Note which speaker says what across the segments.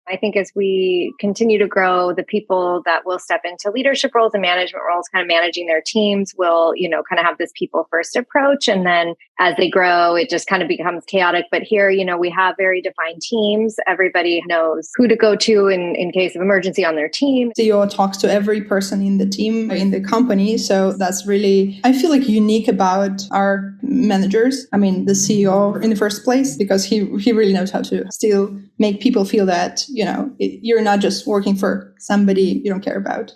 Speaker 1: I think as we continue to grow, the people that will step into leadership roles and management roles, kind of managing their teams, will, kind of have this people first approach. And then as they grow, it just kind of becomes chaotic. But here, we have very defined teams. Everybody knows who to go to in case of emergency on their team.
Speaker 2: CEO talks to every person in the team, in the company. So that's really, I feel like, unique about our managers. I mean, the CEO in the first place, because he really knows how to still make people feel that, you're not just working for somebody you don't care about.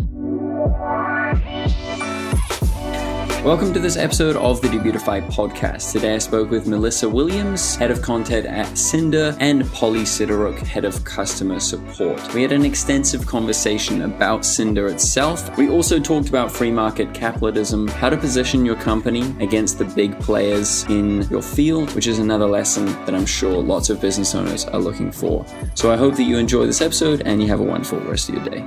Speaker 3: Welcome to this episode of the Debutify podcast. Today I spoke with Melissa Williams, head of content at Synder, and Polly Sidoruk, head of customer support. We had an extensive conversation about Synder itself. We also talked about free market capitalism, how to position your company against the big players in your field, which is another lesson that I'm sure lots of business owners are looking for. So I hope that you enjoy this episode and you have a wonderful rest of your day.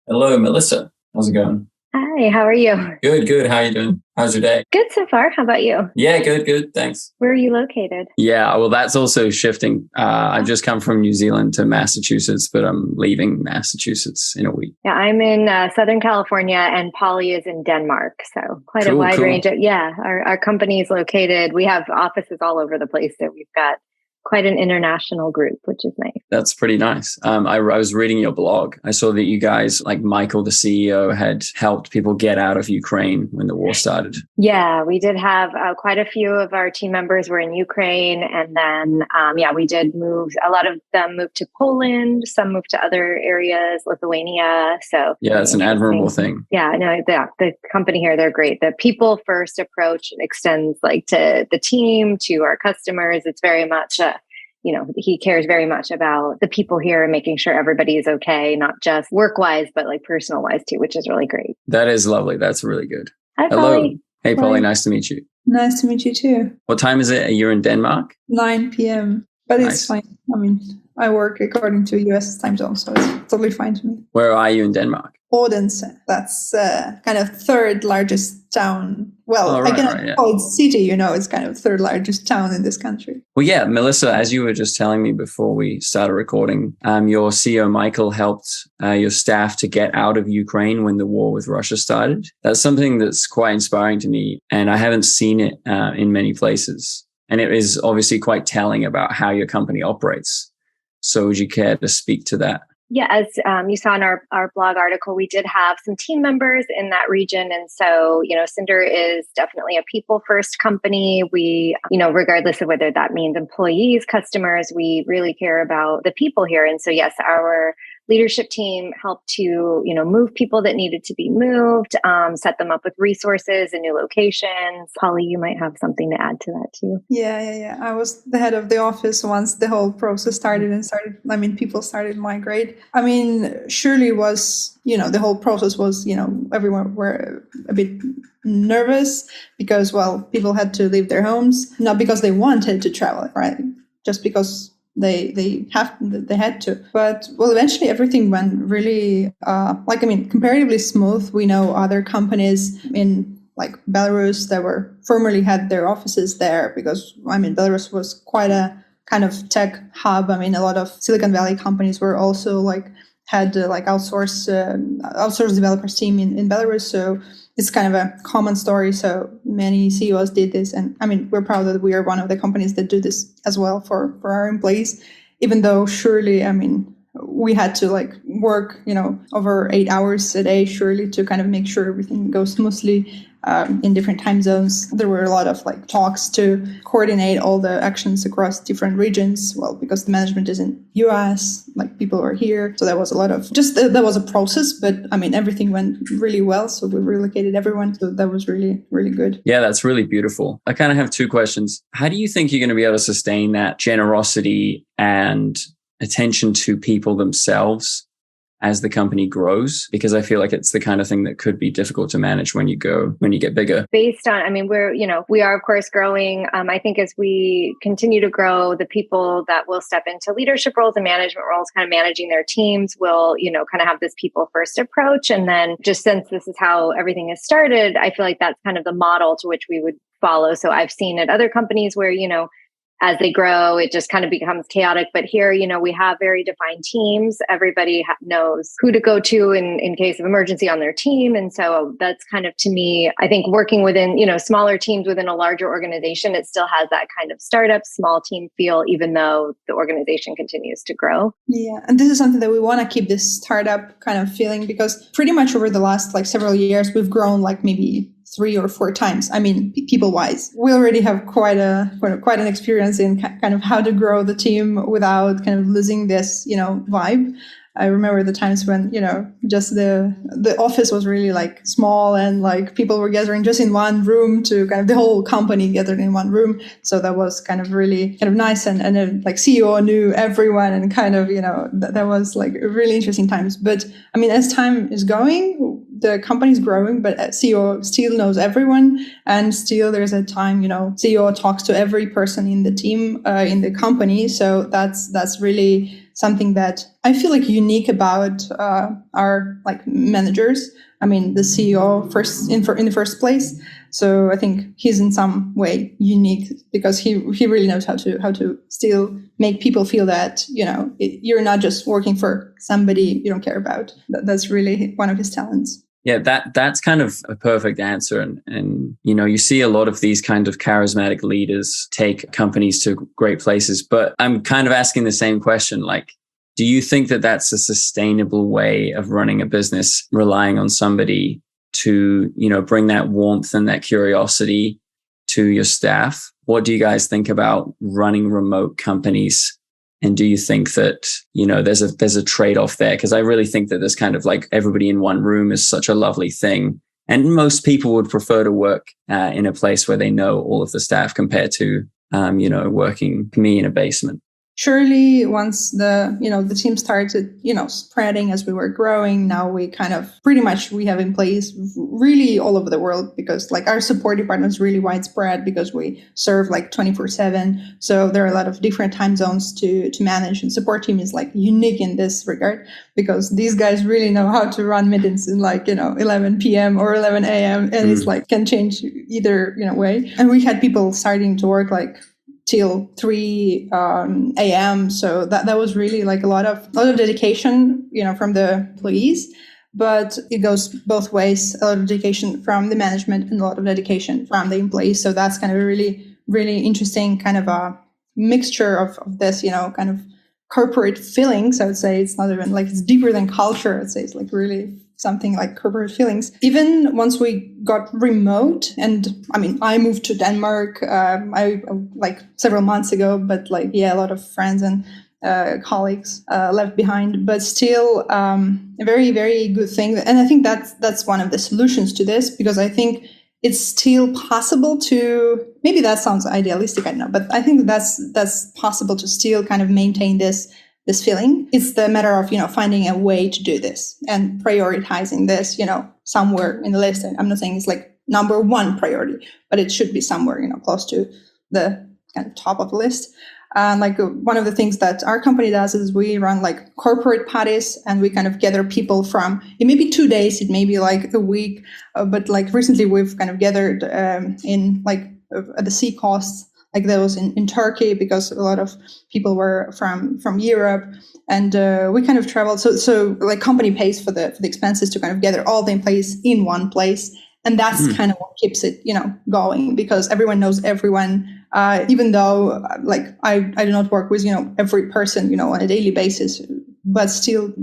Speaker 3: Hello, Melissa. How's it going?
Speaker 1: Hi, how are you?
Speaker 3: Good. How are you doing? How's your day?
Speaker 1: Good so far. How about you?
Speaker 3: Yeah, good. Thanks.
Speaker 1: Where are you located?
Speaker 3: Yeah, well, that's also shifting. I've just come from New Zealand to Massachusetts, but I'm leaving Massachusetts in a week.
Speaker 1: Yeah, I'm in Southern California and Polly is in Denmark. So quite a wide range. Our company is located. We have offices all over the place. So we've got quite an international group, which is nice.
Speaker 3: That's pretty nice. I was reading your blog. I saw that you guys, like Michael, the CEO, had helped people get out of Ukraine when the war started.
Speaker 1: Yeah, we did have quite a few of our team members were in Ukraine. And then, we did move. A lot of them moved to Poland. Some moved to other areas, Lithuania. So
Speaker 3: yeah, it's an admirable thing.
Speaker 1: Yeah, no, the company here, they're great. The people first approach extends like to the team, to our customers. It's very much he cares very much about the people here and making sure everybody is okay, not just work-wise, but like personal-wise too, which is really great.
Speaker 3: That is lovely. That's really good.
Speaker 1: Hi,
Speaker 3: hello.
Speaker 1: Polly.
Speaker 3: Hey, Polly. Nice to meet you.
Speaker 2: Nice to meet you too.
Speaker 3: What time is it? You're in Denmark?
Speaker 2: 9 p.m. But
Speaker 3: Nice.
Speaker 2: It's fine. I mean, I work according to US time zone, so it's totally fine to me.
Speaker 3: Where are you in Denmark?
Speaker 2: Odense. That's kind of third largest town. Well, I cannot call it city, it's kind of third largest town in this country.
Speaker 3: Well, yeah, Melissa, as you were just telling me before we started recording, your CEO, Michael, helped your staff to get out of Ukraine when the war with Russia started. That's something that's quite inspiring to me, and I haven't seen it in many places. And it is obviously quite telling about how your company operates. So would you care to speak to that?
Speaker 1: Yeah, as you saw in our blog article, we did have some team members in that region. And so, Synder is definitely a people first company. We, regardless of whether that means employees, customers, we really care about the people here. And so, yes, our leadership team helped to, move people that needed to be moved, set them up with resources and new locations. Polly, you might have something to add to that too.
Speaker 2: Yeah. I was the head of the office once the whole process started people started migrate. I mean, surely was, the whole process was, everyone were a bit nervous because, people had to leave their homes, not because they wanted to travel, right? Just because they had to, but eventually everything went really comparatively smooth. We know other companies in like Belarus that were formerly had their offices there because Belarus was quite a kind of tech hub. A lot of Silicon Valley companies were also had outsourced developers team in Belarus. So it's kind of a common story. So many CEOs did this. And we're proud that we are one of the companies that do this as well for our employees, even though surely, we had to work, over 8 hours a day, surely to kind of make sure everything goes smoothly in different time zones. There were a lot of talks to coordinate all the actions across different regions. Well, because the management is in US, people are here. So that was a lot of that was a process, but everything went really well. So we relocated everyone. So that was really, really good.
Speaker 3: Yeah, that's really beautiful. I kind of have two questions. How do you think you're going to be able to sustain that generosity and attention to people themselves as the company grows? Because I feel like it's the kind of thing that could be difficult to manage when you get bigger.
Speaker 1: Based on, we are of course growing. I think as we continue to grow, the people that will step into leadership roles and management roles, kind of managing their teams, will, kind of have this people first approach. And then just since this is how everything has started, I feel like that's kind of the model to which we would follow. So I've seen at other companies where, as they grow, it just kind of becomes chaotic. But here, we have very defined teams. Everybody knows who to go to in case of emergency on their team. And so that's kind of, to me, I think working within, smaller teams within a larger organization, it still has that kind of startup, small team feel, even though the organization continues to grow.
Speaker 2: Yeah. And this is something that we want to keep this startup kind of feeling, because pretty much over the last several years, we've grown maybe 3 or 4 times. I mean, people-wise, we already have quite an experience in kind of how to grow the team without kind of losing this, vibe. I remember the times when, just the office was really small and people were gathering just in one room to kind of the whole company gathered in one room. So that was kind of really kind of nice. And CEO knew everyone and kind of, that was really interesting times. But I mean, as time is going, the company's growing, but CEO still knows everyone. And still there's a time, CEO talks to every person in the team, in the company. So that's really something that I feel unique about our managers. I mean, the CEO in the first place. So I think he's in some way unique because he really knows how to still make people feel that you're not just working for somebody you don't care about. That's really one of his talents.
Speaker 3: Yeah, that's kind of a perfect answer. And you see a lot of these kind of charismatic leaders take companies to great places. But I'm kind of asking the same question, do you think that that's a sustainable way of running a business, relying on somebody to, bring that warmth and that curiosity to your staff? What do you guys think about running remote companies? And do you think that, there's a trade-off there? Because I really think that this kind of everybody in one room is such a lovely thing. And most people would prefer to work in a place where they know all of the staff compared to, working me in a basement.
Speaker 2: Surely once the team started, spreading as we were growing, now we kind of pretty much we have in place really all over the world, because our support department is really widespread because we serve 24/7. So there are a lot of different time zones to manage, and support team is unique in this regard because these guys really know how to run meetings in 11 p.m. or 11 a.m. and it's can change either way. And we had people starting to work till 3 a.m. So that was really a lot of dedication, from the employees. But it goes both ways, a lot of dedication from the management and a lot of dedication from the employees. So that's kind of a really, really interesting kind of a mixture of this, kind of corporate feelings. I would say it's not even it's deeper than culture. I'd say it's really something like corporate feelings. Even once we got remote, and I mean, I moved to Denmark, I several months ago, but a lot of friends and colleagues left behind, but still a very, very good thing. And I think that's one of the solutions to this, because I think it's still possible to, maybe that sounds idealistic, I know, but I think that's possible to still kind of maintain this feeling. It's the matter of, finding a way to do this and prioritizing this, somewhere in the list. And I'm not saying it's number one priority, but it should be somewhere, close to the kind of top of the list. One of the things that our company does is we run corporate parties, and we kind of gather people from, it may be 2 days, it may be a week, but recently we've kind of gathered in at the sea coast, those in Turkey, because a lot of people were from Europe, and we kind of traveled. So company pays for the expenses to kind of gather all the employees in one place. And that's kind of what keeps it, going, because everyone knows everyone. Even though I do not work with, every person, on a daily basis, but still,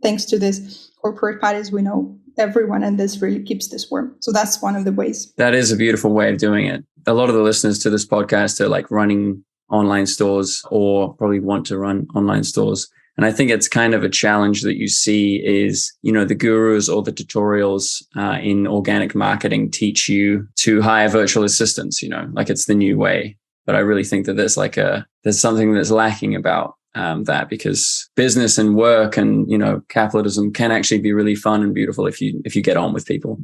Speaker 2: thanks to this corporate parties, we know everyone, and this really keeps this warm. So that's one of the ways.
Speaker 3: That is a beautiful way of doing it. A lot of the listeners to this podcast are running online stores, or probably want to run online stores. And I think it's kind of a challenge that you see is, the gurus or the tutorials in organic marketing teach you to hire virtual assistants, it's the new way. But I really think that there's something that's lacking about that, because business and work and, capitalism can actually be really fun and beautiful if you get on with people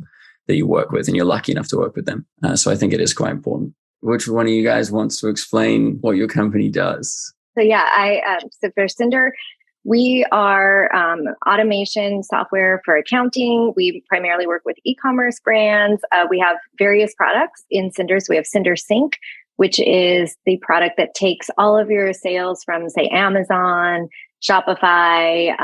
Speaker 3: that you work with and you're lucky enough to work with them. So I think it is quite important. Which one of you guys wants to explain what your company does?
Speaker 1: So so for Synder, we are automation software for accounting. We primarily work with e-commerce brands. We have various products in Synder. So we have Synder Sync, which is the product that takes all of your sales from, say, Amazon, Shopify,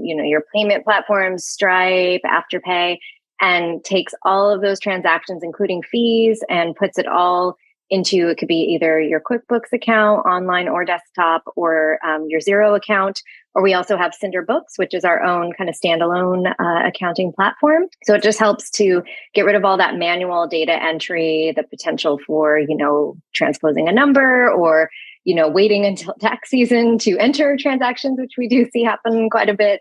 Speaker 1: your payment platforms, Stripe, Afterpay, and takes all of those transactions, including fees, and puts it all into, it could be either your QuickBooks account, online or desktop, or your Xero account. Or we also have Synder Books, which is our own kind of standalone accounting platform. So it just helps to get rid of all that manual data entry, the potential for, transposing a number, or waiting until tax season to enter transactions, which we do see happen quite a bit.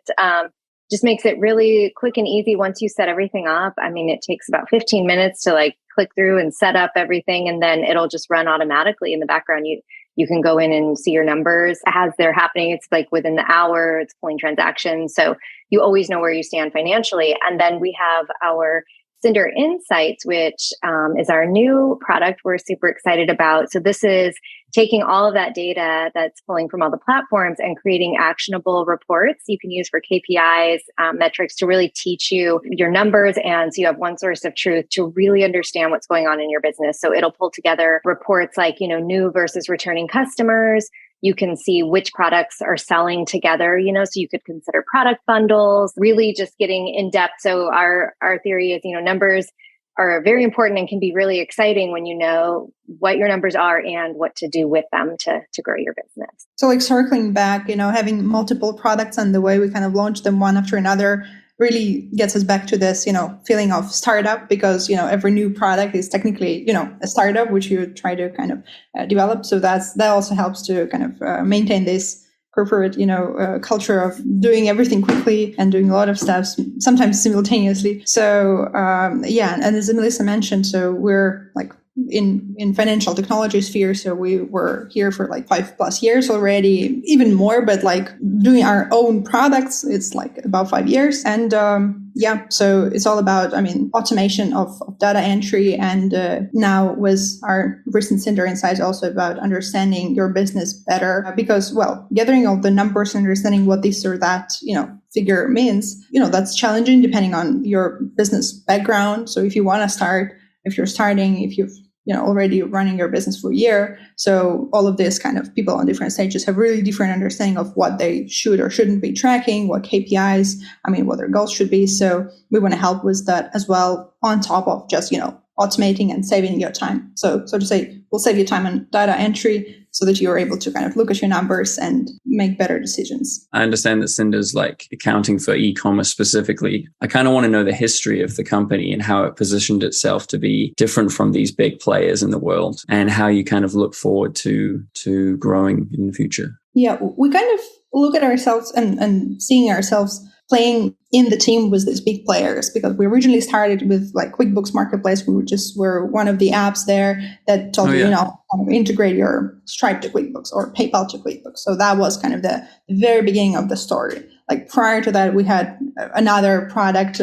Speaker 1: Just makes it really quick and easy once you set everything up. I mean, it takes about 15 minutes to click through and set up everything, and then it'll just run automatically in the background. You can go in and see your numbers as they're happening. It's within the hour, it's pulling transactions. So you always know where you stand financially. And then we have our Synder Insights, which is our new product we're super excited about. So this is taking all of that data that's pulling from all the platforms and creating actionable reports you can use for KPIs, metrics to really teach you your numbers. And so you have one source of truth to really understand what's going on in your business. So it'll pull together reports like, new versus returning customers. You can see which products are selling together, so you could consider product bundles, really just getting in depth. So our theory is, numbers are very important and can be really exciting when you know what your numbers are and what to do with them to grow your business.
Speaker 2: So circling back, having multiple products and the way we kind of launch them one after another really gets us back to this, feeling of startup, because, every new product is technically, a startup, which you try to kind of develop. So that also helps to kind of maintain this corporate, culture of doing everything quickly and doing a lot of steps, sometimes simultaneously. So, and as Melissa mentioned, so we're in financial technology sphere. So we were here for 5+ years already, even more, but doing our own products, it's about 5 years. And so it's all about, automation of data entry. And now with our recent Synder Insights, also about understanding your business better, because, gathering all the numbers and understanding what this or that, figure means, that's challenging depending on your business background. So if you want to start, if you're starting, if you've already running your business for a year. So all of this kind of people on different stages have really different understanding of what they should or shouldn't be tracking, what KPIs, what their goals should be. So we want to help with that as well, on top of just, automating and saving your time. So to say, we'll save you time on data entry so that you're able to kind of look at your numbers and make better decisions.
Speaker 3: I understand that Synder's accounting for e-commerce specifically. I kind of want to know the history of the company and how it positioned itself to be different from these big players in the world, and how you kind of look forward to growing in the future.
Speaker 2: Yeah, we kind of look at ourselves and seeing ourselves playing in the team with these big players, because we originally started with QuickBooks Marketplace. We were one of the apps there that told you, kind of integrate your Stripe to QuickBooks or PayPal to QuickBooks. So that was kind of the very beginning of the story. Prior to that, we had another product,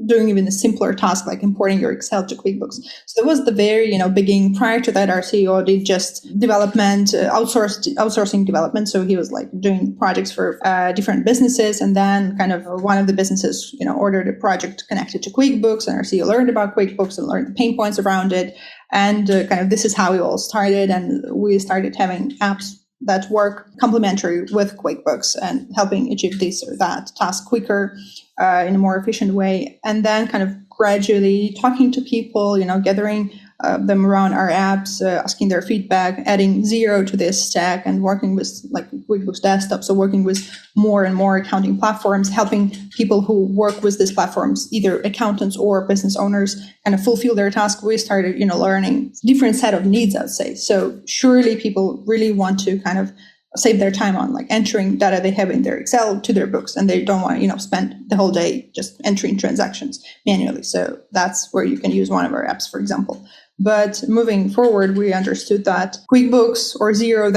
Speaker 2: doing even a simpler task, like importing your Excel to QuickBooks. So it was the very, beginning. Prior to that, our CEO did just development, outsourcing development. So he was doing projects for different businesses. And then kind of one of the businesses, ordered a project connected to QuickBooks, and our CEO learned about QuickBooks and learned the pain points around it. And kind of this is how we all started. And we started having apps that work complementary with QuickBooks and helping achieve this or that task quicker, in a more efficient way. And then kind of gradually talking to people, gathering them around our apps, asking their feedback, adding Xero to this stack, and working with QuickBooks Desktop. So working with more and more accounting platforms, helping people who work with these platforms, either accountants or business owners, kind of fulfill their task. We started, learning different set of needs, I'd say. So surely people really want to kind of save their time on entering data they have in their Excel to their books, and they don't want to, spend the whole day just entering transactions manually. So that's where you can use one of our apps, for example. But moving forward, we understood that QuickBooks or Xero,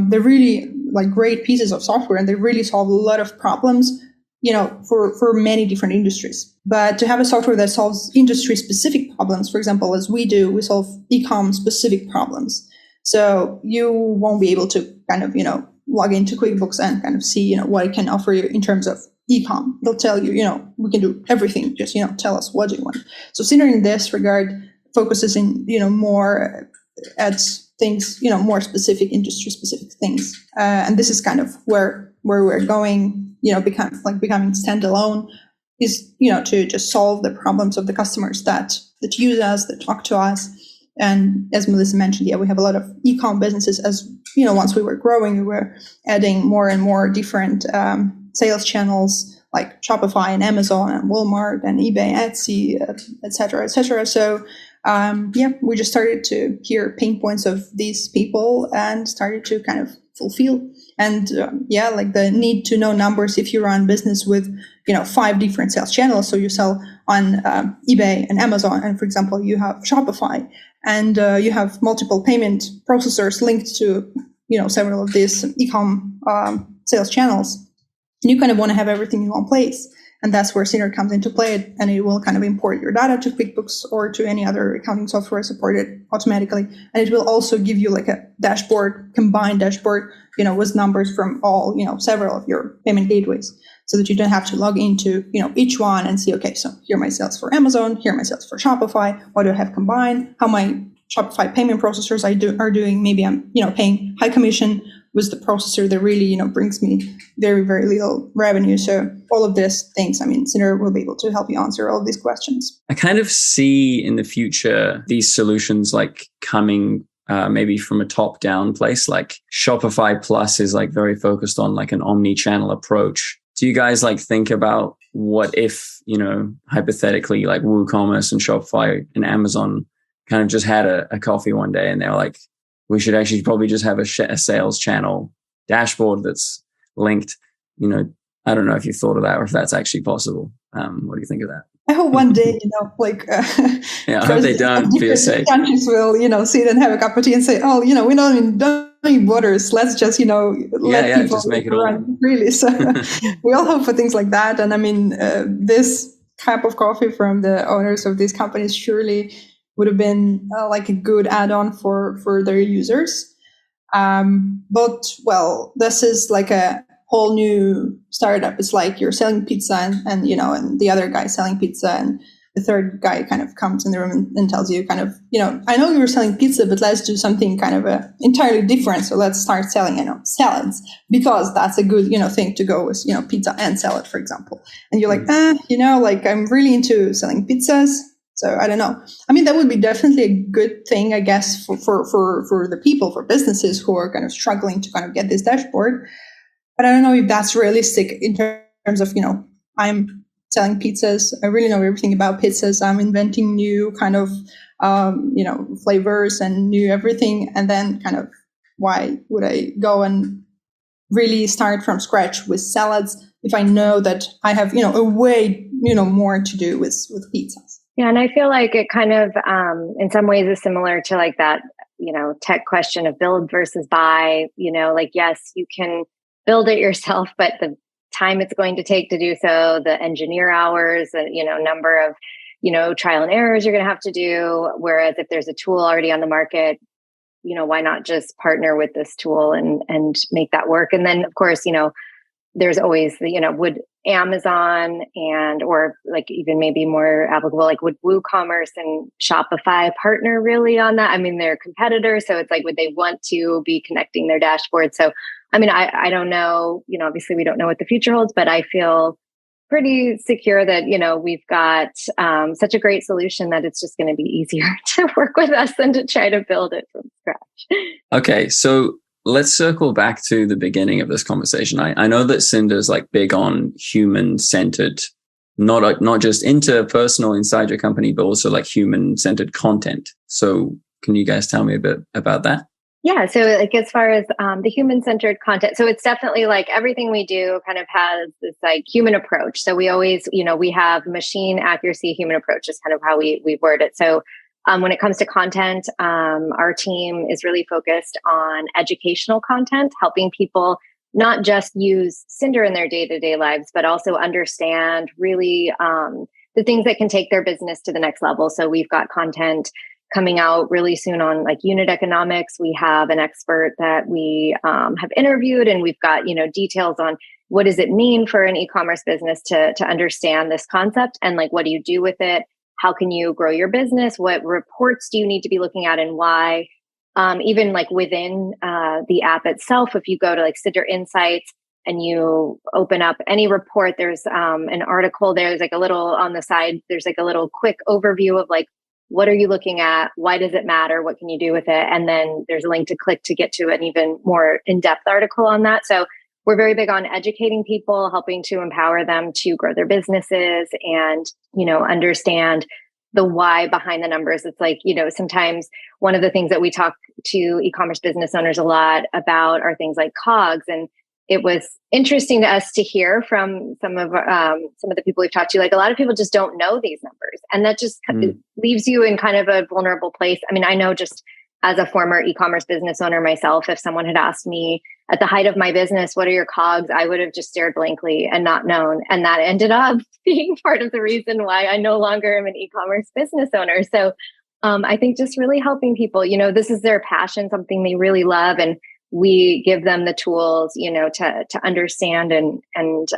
Speaker 2: they're really great pieces of software, and they really solve a lot of problems, for many different industries. But to have a software that solves industry specific problems, for example, as we do, we solve e-com specific problems. So you won't be able to kind of, log into QuickBooks and kind of see, what it can offer you in terms of e-com. They'll tell you, we can do everything. Just, tell us what you want. So Synder in this regard focuses in, more at things, more specific, industry specific things. And this is kind of where we're going, becoming standalone is, to just solve the problems of the customers that use us, that talk to us. And as Melissa mentioned, we have a lot of e-com businesses. As once we were growing, we were adding more and more different sales channels like Shopify and Amazon and Walmart and eBay, Etsy, et cetera, et cetera. So we just started to hear pain points of these people and started to kind of fulfill. And the need to know numbers if you run business with 5 different sales channels. So you sell on eBay and Amazon, and for example, you have Shopify, and you have multiple payment processors linked to several of these e-com sales channels. And you kind of want to have everything in one place. And that's where Synder comes into play, and it will kind of import your data to QuickBooks or to any other accounting software supported automatically. And it will also give you like a dashboard, combined dashboard, with numbers from all, several of your payment gateways, so that you don't have to log into, each one and see, okay, so here are my sales for Amazon, here are my sales for Shopify, what do I have combined, how my Shopify payment processors are doing. Maybe I'm, paying high commission with the processor that really, brings me very, very little revenue. So all of these things, Synder will be able to help you answer all of these questions.
Speaker 3: I kind of see in the future these solutions like coming maybe from a top-down place. Like Shopify Plus is like very focused on like an omni-channel approach. Do you guys like think about what if, hypothetically, like WooCommerce and Shopify and Amazon kind of just had a coffee one day and they're like, we should actually probably just have a sales channel dashboard that's linked. I don't know if you thought of that or if that's actually possible. What do you think of that?
Speaker 2: I hope one day,
Speaker 3: I hope they don't for your sake.
Speaker 2: Countries will, sit and have a cup of tea and say, oh, we don't need borders. Let's just, let people
Speaker 3: just make it all
Speaker 2: run freely. So we all hope for things like that. And this cup of coffee from the owners of these companies surely would have been like a good add-on for their users. But this is like a whole new startup. It's like you're selling pizza and the other guy selling pizza, and the third guy kind of comes in the room and tells you kind of, I know you were selling pizza, but let's do something kind of entirely different. So let's start selling, salads, because that's a good, thing to go with, pizza and salad, for example. And you're like, I'm really into selling pizzas. So I don't know. That would be definitely a good thing, I guess, for the people, for businesses who are kind of struggling to kind of get this dashboard. But I don't know if that's realistic in terms of, I'm selling pizzas. I really know everything about pizzas. I'm inventing new kind of, flavors and new everything. And then kind of, why would I go and really start from scratch with salads if I know that I have, a way, more to do with pizzas?
Speaker 1: Yeah. And I feel like it kind of, in some ways is similar to like that, tech question of build versus buy, yes, you can build it yourself, but the time it's going to take to do so, the engineer hours, number of, trial and errors you're going to have to do. Whereas if there's a tool already on the market, why not just partner with this tool and make that work? And then of course, there's always the, would Amazon or like even maybe more applicable, like would WooCommerce and Shopify partner really on that? They're competitors. So it's like, would they want to be connecting their dashboard? So, I don't know, obviously we don't know what the future holds, but I feel pretty secure that, we've got such a great solution that it's just going to be easier to work with us than to try to build it from scratch. Okay.
Speaker 3: So let's circle back to the beginning of this conversation. I know that Synder's like big on human-centered, not just interpersonal inside your company, but also like human-centered content. So can you guys tell me a bit about that?
Speaker 1: Yeah. So like as far as the human-centered content, so it's definitely like everything we do kind of has this like human approach. So we always, we have machine accuracy, human approach is kind of how we word it. So when it comes to content, our team is really focused on educational content, helping people not just use Synder in their day-to-day lives, but also understand really the things that can take their business to the next level. So we've got content coming out really soon on like unit economics. We have an expert that we have interviewed, and we've got, details on what does it mean for an e-commerce business to understand this concept, and like, what do you do with it? how can you grow your business? What reports do you need to be looking at and why? Even like within the app itself, if you go to like Synder Insights and you open up any report, there's an article there. There's like a little on the side, there's like a little quick overview of like, what are you looking at? Why does it matter? What can you do with it? And then there's a link to click to get to an even more in-depth article on that. So we're very big on educating people, helping to empower them to grow their businesses and, understand the why behind the numbers. It's like, sometimes one of the things that we talk to e-commerce business owners a lot about are things like COGS. And it was interesting to us to hear from some of the people we've talked to, like a lot of people just don't know these numbers. And that just leaves you in kind of a vulnerable place. I mean, I know just as a former e-commerce business owner myself, if someone had asked me at the height of my business, what are your COGS? I would have just stared blankly and not known. And that ended up being part of the reason why I no longer am an e-commerce business owner. So I think just really helping people, this is their passion, something they really love. And we give them the tools, to understand and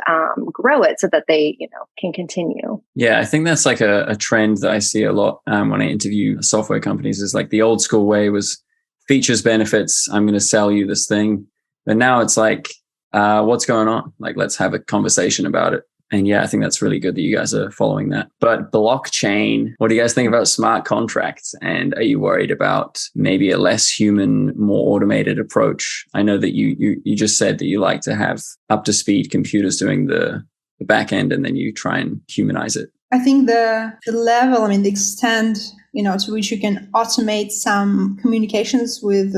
Speaker 1: grow it so that they, can continue.
Speaker 3: Yeah, I think that's like a trend that I see a lot when I interview software companies is like the old school way was features, benefits. I'm going to sell you this thing. But now it's like, what's going on? Like, let's have a conversation about it. And yeah, I think that's really good that you guys are following that. But blockchain, what do you guys think about smart contracts? And are you worried about maybe a less human, more automated approach? I know that you just said that you like to have up to speed computers doing the back end and then you try and humanize it.
Speaker 2: I think the level, the extent, to which you can automate some communications with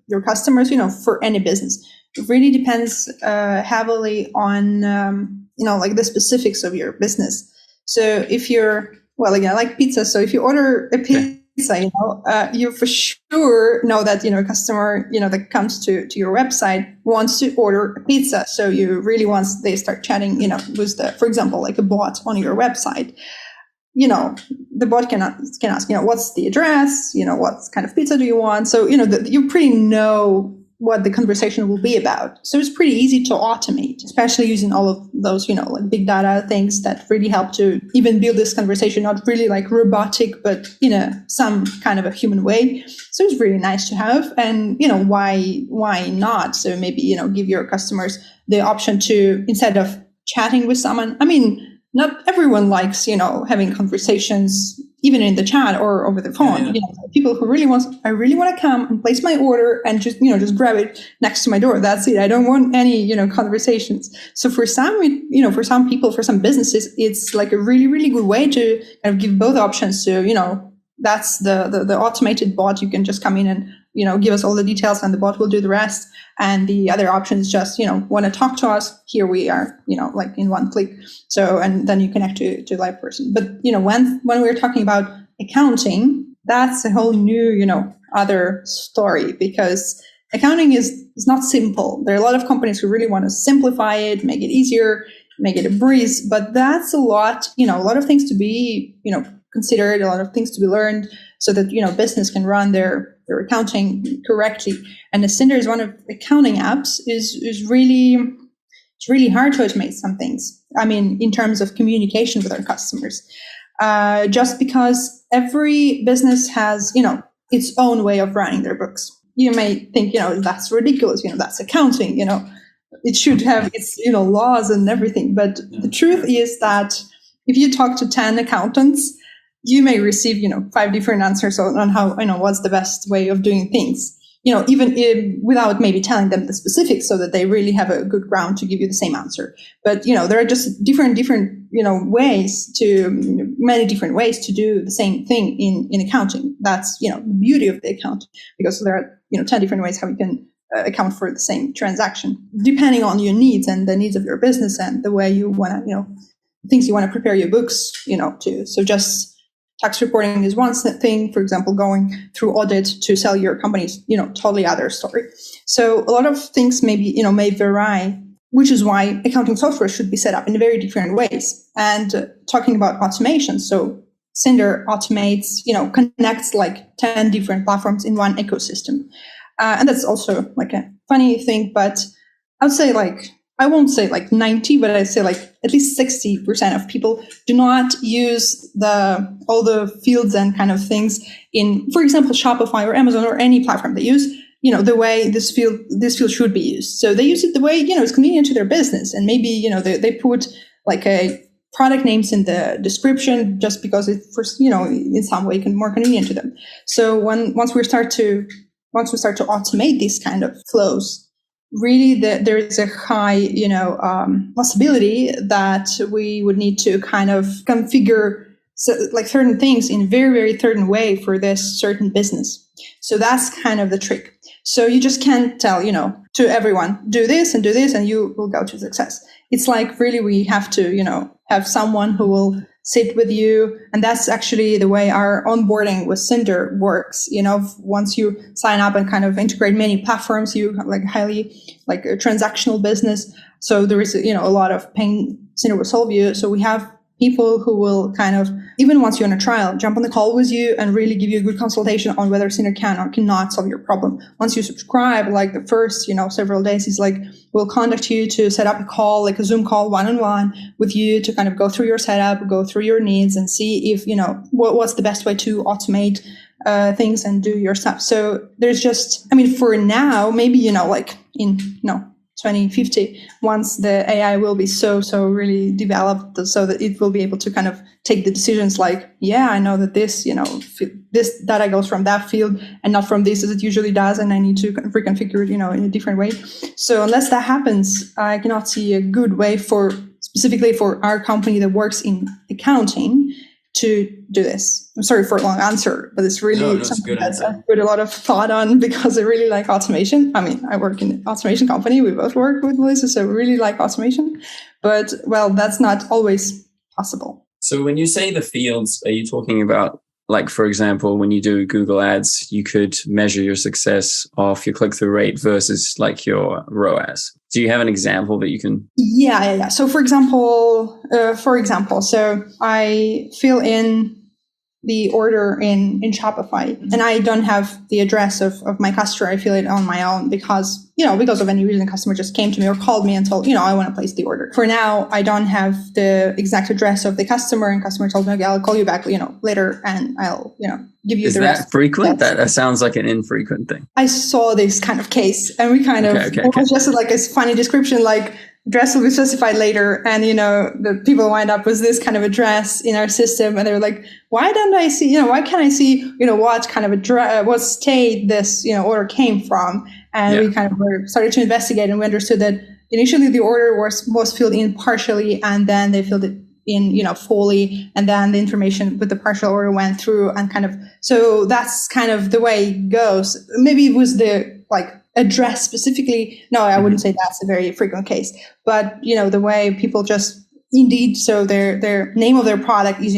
Speaker 2: your customers, for any business, it really depends heavily on like the specifics of your business. So if you're, like pizza. So if you order a pizza, you for sure know that, a customer, that comes to your website wants to order a pizza. So you really, once they start chatting, with for example, like a bot on your website, the bot can ask, what's the address, what kind of pizza do you want? So, you pretty know what the conversation will be about. So it's pretty easy to automate, especially using all of those, like big data things that really help to even build this conversation, not really like robotic, but some kind of a human way. So it's really nice to have. And, why not? So maybe, give your customers the option to, instead of chatting with someone, not everyone likes, having conversations, even in the chat or over the phone. People who I really want to come and place my order and just grab it next to my door. That's it. I don't want any, conversations. So for some, for some people, for some businesses, it's like a really, really good way to kind of give both options. So, that's the automated bot. You can just come in and, give us all the details and the bot will do the rest. And the other option is just, want to talk to us. Here we are, like in one click. So, and then you connect to a live person. But, when we're talking about accounting, that's a whole new, other story, because accounting is not simple. There are a lot of companies who really want to simplify it, make it easier, make it a breeze. But that's a lot of things to be, considered, a lot of things to be learned so that, business can run their accounting correctly. And the Synder is one of accounting apps is really, it's really hard to automate some things. In terms of communication with our customers, just because every business has, its own way of running their books. You may think, that's ridiculous. That's accounting, it should have its, laws and everything. But the truth is that if you talk to 10 accountants, you may receive, 5 different answers on how, what's the best way of doing things, even without maybe telling them the specifics so that they really have a good ground to give you the same answer. But, there are just different, many different ways to do the same thing in accounting. That's, the beauty of the account, because there are, 10 different ways how you can account for the same transaction, depending on your needs and the needs of your business and the way you want to, things you want to prepare your books, to. So just tax reporting is one thing. For example, going through audit to sell your companies, totally other story. So a lot of things maybe, may vary, which is why accounting software should be set up in very different ways. And talking about automation, so Synder automates, connects like 10 different platforms in one ecosystem. And that's also like a funny thing, but I would say like I won't say like 90, but I'd say like at least 60% of people do not use all the fields and kind of things in, for example, Shopify or Amazon or any platform they use, the way this field should be used. So they use it the way, it's convenient to their business. And maybe, they put like a product names in the description just because it's first, in some way more convenient to them. So once we start to automate these kind of flows, really there is a high, possibility that we would need to kind of configure like certain things in very, very certain way for this certain business. So that's kind of the trick. So you just can't tell, to everyone, do this and you will go to success. It's like really we have to, have someone who will sit with you. And that's actually the way our onboarding with Synder works. Once you sign up and kind of integrate many platforms, you have like highly like a transactional business. So there is, a lot of pain Synder will solve you. So we have people who will kind of, even once you're on a trial, jump on the call with you and really give you a good consultation on whether Synder can or cannot solve your problem. Once you subscribe, like the first, several days, is like, we'll contact you to set up a call, like a Zoom call one-on-one with you to kind of go through your setup, go through your needs and see if, what's the best way to automate things and do your stuff. So there's just, for now, maybe, like in, 2050, once the AI will be so really developed so that it will be able to kind of take the decisions like, yeah, I know that this, this data goes from that field and not from this as it usually does. And I need to reconfigure it, in a different way. So unless that happens, I cannot see a good way specifically for our company that works in accounting to do this. I'm sorry for a long answer, but it's really something that I put a lot of thought on because I really like automation. I work in an automation company. We both work with Melissa, so we really like automation. But, well, that's not always possible.
Speaker 3: So when you say the fields, are you talking about, like, for example, when you do Google Ads, you could measure your success off your click-through rate versus like your ROAS? Do you have an example that you can?
Speaker 2: Yeah. So for example, so I fill in the order in Shopify and I don't have the address of my customer. I fill it on my own because of any reason, the customer just came to me or called me and told, I want to place the order. For now, I don't have the exact address of the customer and customer told me, okay, I'll call you back, later and I'll, give you the rest.
Speaker 3: Is that frequent? That sounds like an infrequent thing.
Speaker 2: I saw this kind of case and we kind of, it was just like a funny description, like address will be specified later. And, the people wind up with this kind of address in our system. And they were like, why don't I see, why can't I see, what kind of address, what state this, order came from? And we kind of started to investigate and we understood that initially the order was filled in partially and then they filled it in, fully. And then the information with the partial order went through and kind of, so that's kind of the way it goes. Maybe it was the address specifically. No, I wouldn't say that's a very frequent case, but the way people just indeed, so their name of their product is,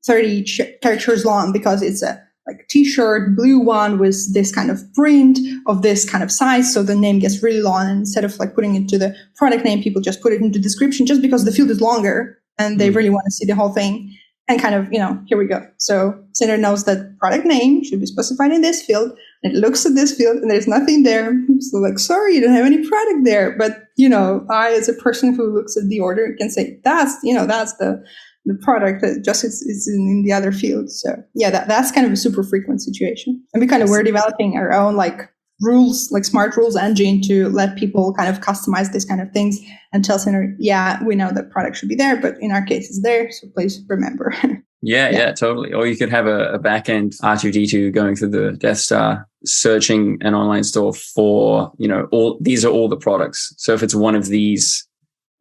Speaker 2: 30 characters long because it's a t-shirt, blue one with this kind of print of this kind of size. So the name gets really long. And instead of putting it to the product name, people just put it into the description just because the field is longer and they really want to see the whole thing. And kind of, here we go. So Synder knows that product name should be specified in this field. It looks at this field and there's nothing there. So sorry, you don't have any product there. But, I, as a person who looks at the order, can say that's the product that just is in the other field. So yeah, that's kind of a super frequent situation. And we're developing our own rules, smart rules engine to let people kind of customize these kind of things and tell Synder, yeah, we know that product should be there, but in our case it's there. So please remember.
Speaker 3: Yeah, totally. Or you could have a backend R2D2 going through the Death Star, searching an online store for, these are all the products. So if it's one of these,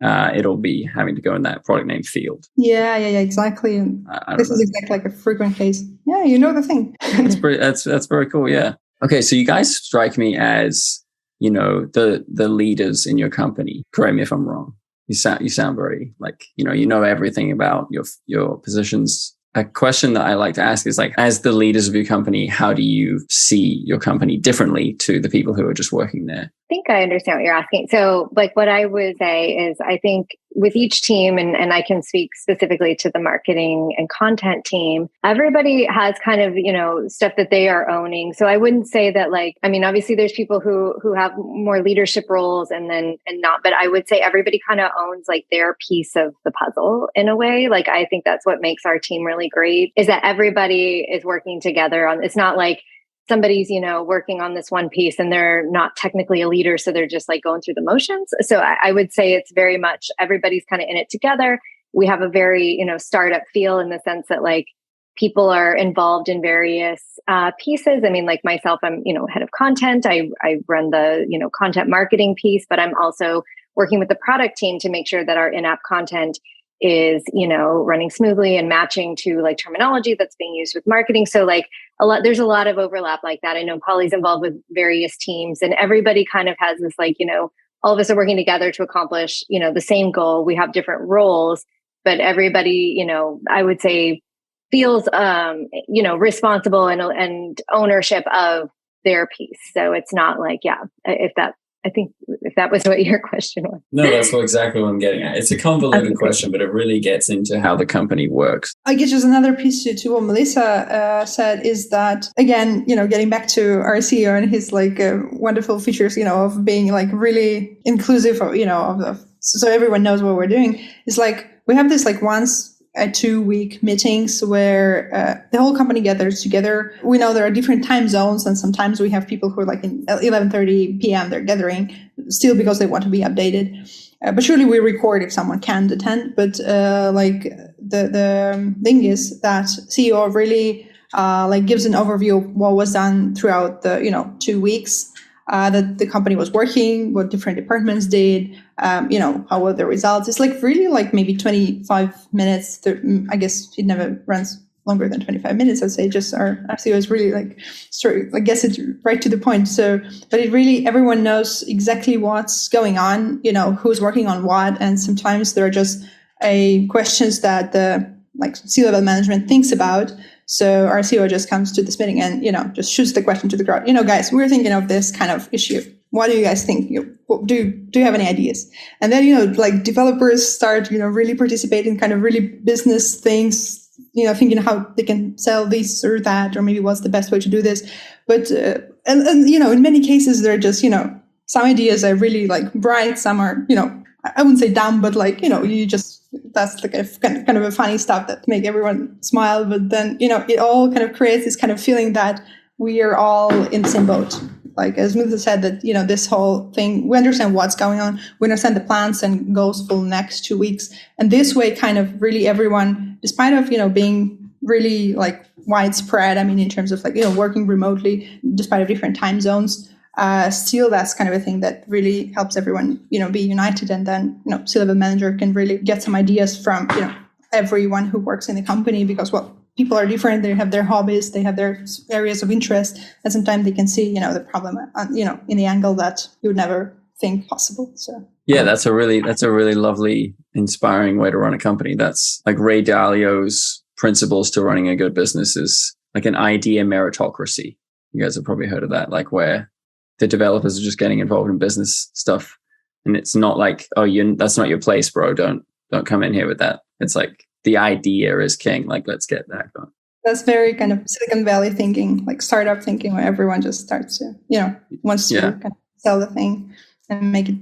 Speaker 3: it'll be having to go in that product name field.
Speaker 2: Yeah, exactly. And this is exactly like a frequent case. Yeah, the thing.
Speaker 3: That's very cool. Yeah. Okay, so you guys strike me as, the leaders in your company. Correct me if I'm wrong. You sound very you know everything about your positions. A question that I like to ask is as the leaders of your company, how do you see your company differently to the people who are just working there?
Speaker 1: I think I understand what you're asking. So what I would say is I think, with each team, and I can speak specifically to the marketing and content team, everybody has kind of, stuff that they are owning. So I wouldn't say that obviously there's people who have more leadership roles and not, but I would say everybody kind of owns like their piece of the puzzle in a way. Like, I think that's what makes our team really great, is that everybody is working together on, it's not like somebody's, working on this one piece and they're not technically a leader. So they're just like going through the motions. So I would say it's very much everybody's kind of in it together. We have a very, startup feel in the sense that like people are involved in various pieces. I mean, like myself, I'm, head of content. I run the, content marketing piece, but I'm also working with the product team to make sure that our in-app content is, running smoothly and matching to like terminology that's being used with marketing. So like there's a lot of overlap like that. I know Polly's involved with various teams, and everybody kind of has this like, all of us are working together to accomplish, the same goal. We have different roles, but everybody, I would say feels, responsible and ownership of their piece. So it's not like, I think if that was what your question was.
Speaker 3: No, that's exactly what I'm getting at. It's a convoluted question, but it really gets into how the company works.
Speaker 2: I guess just another piece to what Melissa said is that, again, getting back to our CEO and his like wonderful features, of being like really inclusive, so everyone knows what we're doing. Is like we have this like once a 2-week meetings where the whole company gathers together. We know there are different time zones, and sometimes we have people who are like in 11:30 p.m. they're gathering still because they want to be updated. But surely we record if someone can't attend. But like the thing is that CEO really like gives an overview of what was done throughout the 2 weeks. That the company was working, what different departments did, how were the results. It's like really like maybe 25 minutes. I guess it never runs longer than 25 minutes. I'd say just our CEO is really like, I guess it's right to the point. So, but it really, everyone knows exactly what's going on, who's working on what. And sometimes there are just questions that the like C-level management thinks about. So our CEO just comes to this meeting and, just shoots the question to the crowd. Guys, we're thinking of this kind of issue. What do you guys think? Do you have any ideas? And then, like developers start, really participating in kind of really business things, thinking how they can sell this or that, or maybe what's the best way to do this. But, and in many cases, they're just, some ideas are really like bright. Some are, I wouldn't say dumb, but like, that's like a kind of a funny stuff that make everyone smile. But then, it all kind of creates this kind of feeling that we are all in the same boat. Like as Melissa said, that, this whole thing, we understand what's going on. We understand the plans and goals for the next 2 weeks. And this way kind of really everyone, despite of, being really like widespread, I mean, in terms of like, working remotely, despite of different time zones, still that's kind of a thing that really helps everyone, be united. And then, C-level manager can really get some ideas from, everyone who works in the company, because, people are different. They have their hobbies, they have their areas of interest. And sometimes they can see, the problem, in the angle that you would never think possible. So. Yeah,
Speaker 3: that's a really lovely, inspiring way to run a company. That's like Ray Dalio's principles to running a good business is like an idea meritocracy. You guys have probably heard of that, like where the developers are just getting involved in business stuff. And it's not like, that's not your place, bro. Don't come in here with that. It's like the idea is king. Like, let's get that going.
Speaker 2: That's very kind of Silicon Valley thinking, like startup thinking, where everyone just starts to, wants to kind of sell the thing and make it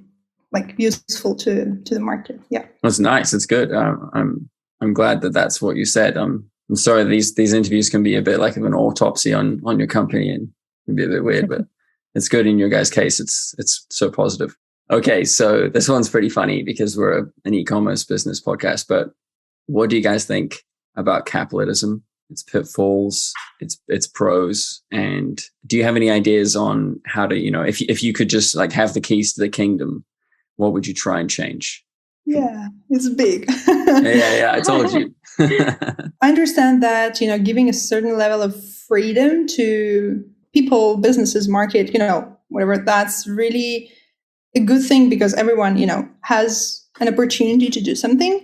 Speaker 2: like useful to the market. Yeah.
Speaker 3: That's nice. It's good. I'm glad that that's what you said. I'm sorry. These interviews can be a bit like an autopsy on your company and can be a bit weird, but it's good in your guys' case. It's so positive. Okay. So this one's pretty funny because we're an e-commerce business podcast, but what do you guys think about capitalism, its pitfalls, its pros? And do you have any ideas on how to, if you could just like have the keys to the kingdom, what would you try and change?
Speaker 2: Yeah, it's big.
Speaker 3: yeah, I told you.
Speaker 2: I understand that, giving a certain level of freedom to people, businesses, market, whatever, that's really a good thing because everyone, has an opportunity to do something.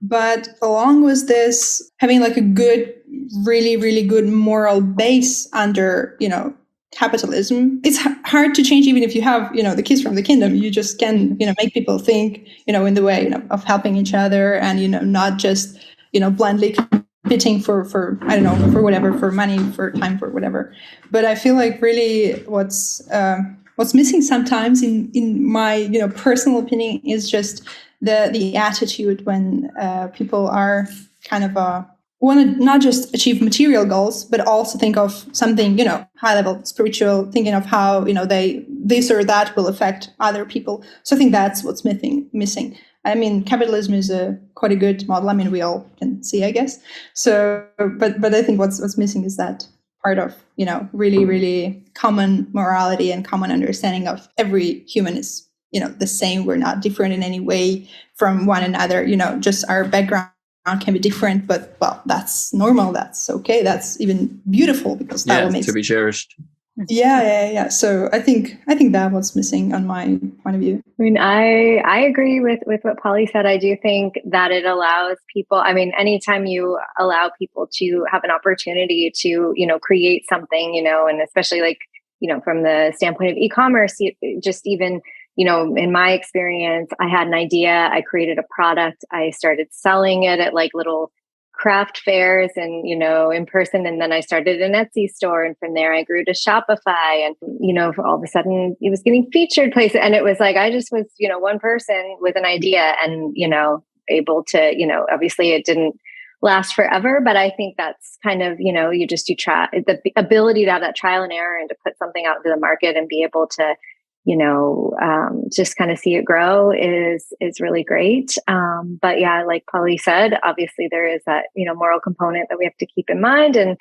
Speaker 2: But along with this, having like a good, really, really good moral base under, capitalism, it's hard to change, even if you have, the keys from the kingdom. You just can, make people think, in the way, of helping each other, and, not just, blindly competing for I don't know, for whatever, for money, for time, for whatever. But I feel like really what's missing sometimes in my, personal opinion, is just the attitude when people are kind of want to not just achieve material goals, but also think of something, high level spiritual, thinking of how, this or that will affect other people. So I think that's what's missing. I mean, capitalism is quite a good model. I mean, we all can see, I guess. So, but I think what's missing is that part of, really, really common morality and common understanding of every human is, the same. We're not different in any way from one another. Just our background can be different, but well, that's normal. That's okay. That's even beautiful, because that will make
Speaker 3: to be cherished.
Speaker 2: Yeah. So I think that what's missing on my point of view.
Speaker 1: I mean, I agree with what Polly said. I do think that it allows people, I mean, anytime you allow people to have an opportunity to, create something, and especially like, from the standpoint of e-commerce, just even, in my experience, I had an idea, I created a product, I started selling it at like little craft fairs and, in person. And then I started an Etsy store. And from there I grew to Shopify, and, for all of a sudden it was getting featured places. And it was like, I just was, one person with an idea and, able to, obviously it didn't last forever, but I think that's kind of, you try the ability to have that trial and error and to put something out into the market and be able to, just kind of see it grow is really great. But yeah, like Polly said, obviously there is that, moral component that we have to keep in mind, and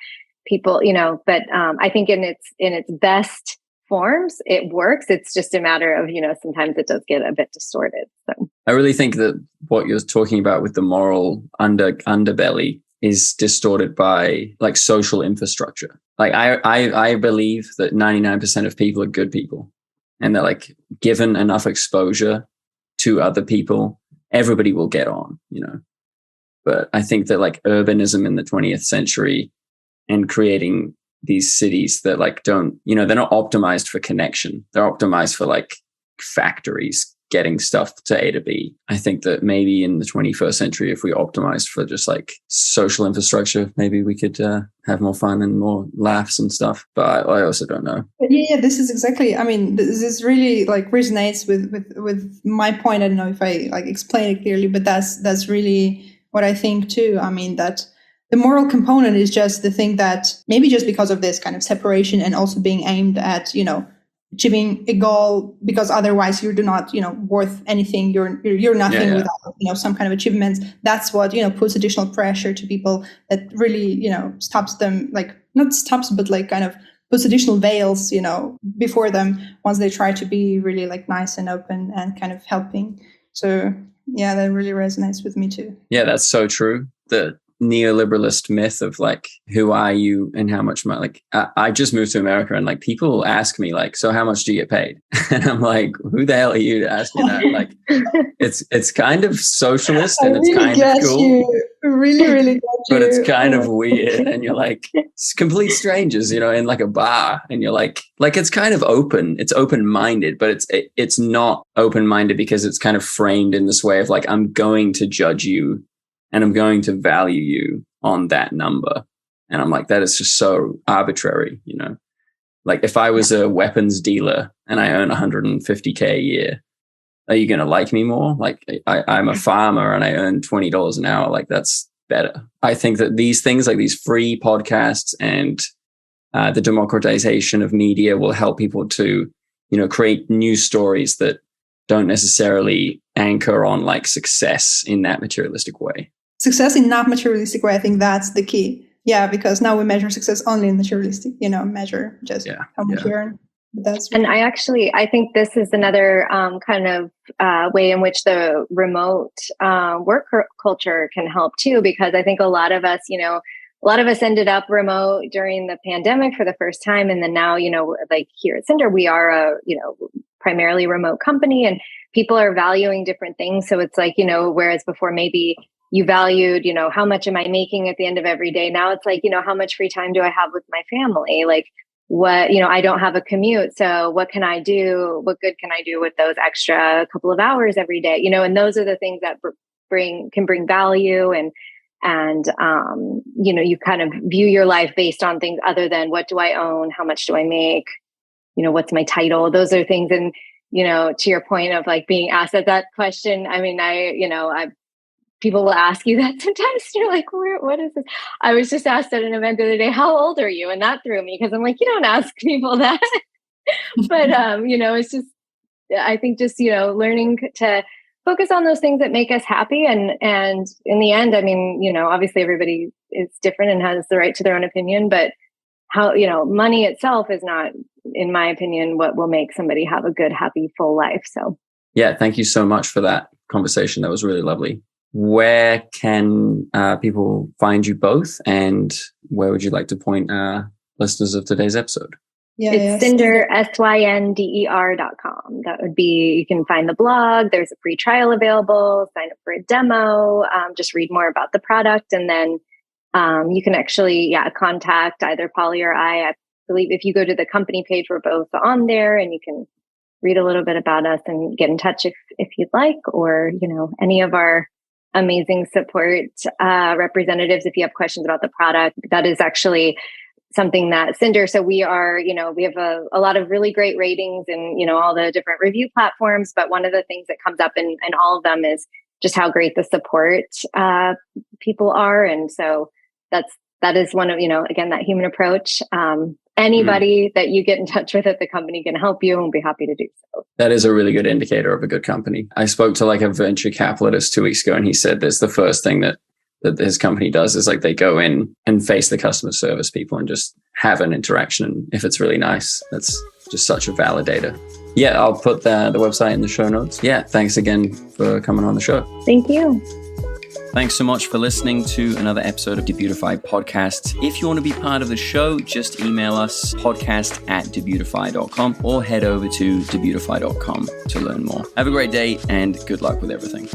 Speaker 1: people, but I think in its best forms, it works. It's just a matter of, sometimes it does get a bit distorted. So
Speaker 3: I really think that what you're talking about with the moral underbelly is distorted by like social infrastructure. Like I believe that 99% of people are good people. And they're like given enough exposure to other people, everybody will get on, But I think that like urbanism in the 20th century and creating these cities that like don't, they're not optimized for connection. They're optimized for like factories getting stuff to A to B. I think that maybe in the 21st century, if we optimized for just like social infrastructure, maybe we could have more fun and more laughs and stuff. But I also don't know.
Speaker 2: Yeah, this is exactly, I mean, this really like resonates with my point. I don't know if I like explain it clearly, but that's really what I think too. I mean, that the moral component is just the thing that maybe just because of this kind of separation and also being aimed at, achieving a goal, because otherwise you do not, worth anything. You're nothing without, some kind of achievements. That's what, puts additional pressure to people that really, stops them, like not stops, but like kind of puts additional veils, before them once they try to be really like nice and open and kind of helping. So yeah, that really resonates with me too.
Speaker 3: Yeah, that's so true. The neoliberalist myth of like, who are you and how much money? Like, I just moved to America, and like people ask me like, so how much do you get paid? And I'm like, who the hell are you to ask me that? Like, it's kind of socialist and it's really kind of cool.
Speaker 2: You. Really, really get you.
Speaker 3: But it's kind of weird, and you're like, it's complete strangers, in like a bar, and you're like it's kind of open. It's open-minded, but it's not open-minded because it's kind of framed in this way of like, I'm going to judge you and I'm going to value you on that number. And I'm like, that is just so arbitrary, Like if I was a weapons dealer and I earn $150K a year, are you going to like me more? Like I'm a farmer and I earn $20 an hour. Like that's better. I think that these things like these free podcasts and the democratization of media will help people to, create news stories that don't necessarily anchor on like success in that materialistic way.
Speaker 2: Success in not materialistic way, I think that's the key. Yeah, because now we measure success only in materialistic, measure just how much you earn.
Speaker 1: And I think this is another kind of way in which the remote work culture can help too, because I think a lot of us ended up remote during the pandemic for the first time. And then now, like here at Synder, we are a, primarily remote company, and people are valuing different things. So it's like, whereas before maybe you valued, how much am I making at the end of every day? Now it's like, how much free time do I have with my family? Like, what, I don't have a commute. So what can I do? What good can I do with those extra couple of hours every day? And those are the things that can bring value, and you kind of view your life based on things other than what do I own? How much do I make? What's my title? Those are things. And, to your point of like being asked that question, I mean, people will ask you that sometimes. You're like, what is this? I was just asked at an event the other day, how old are you? And that threw me because I'm like, you don't ask people that. But, it's just, I think just, learning to focus on those things that make us happy. And in the end, I mean, obviously everybody is different and has the right to their own opinion, but how, money itself is not, in my opinion, what will make somebody have a good, happy, full life. So.
Speaker 3: Yeah. Thank you so much for that conversation. That was really lovely. Where can people find you both, and where would you like to point listeners of today's episode?
Speaker 1: It's Synder, SYNDER.com. That would be, you can find the blog. There's a free trial available. Sign up for a demo. Just read more about the product. And then you can actually, contact either Polly or I believe if you go to the company page, we're both on there, and you can read a little bit about us and get in touch if you'd like, or, any of our amazing support representatives if you have questions about the product. That is actually something that Synder, so we are, we have a lot of really great ratings and, all the different review platforms. But one of the things that comes up in all of them is just how great the support people are. And so that is one of, again, that human approach. Anybody that you get in touch with at the company can help you, and we'll be happy to do so.
Speaker 3: That is a really good indicator of a good company. I spoke to like a venture capitalist 2 weeks ago, and he said that's the first thing that his company does is like they go in and face the customer service people and just have an interaction. And if it's really nice, that's just such a validator. Yeah, I'll put the website in the show notes. Yeah, thanks again for coming on the show.
Speaker 1: Thank you.
Speaker 3: Thanks so much for listening to another episode of Debutify Podcast. If you want to be part of the show, just email us podcast@debutify.com or head over to debutify.com to learn more. Have a great day and good luck with everything.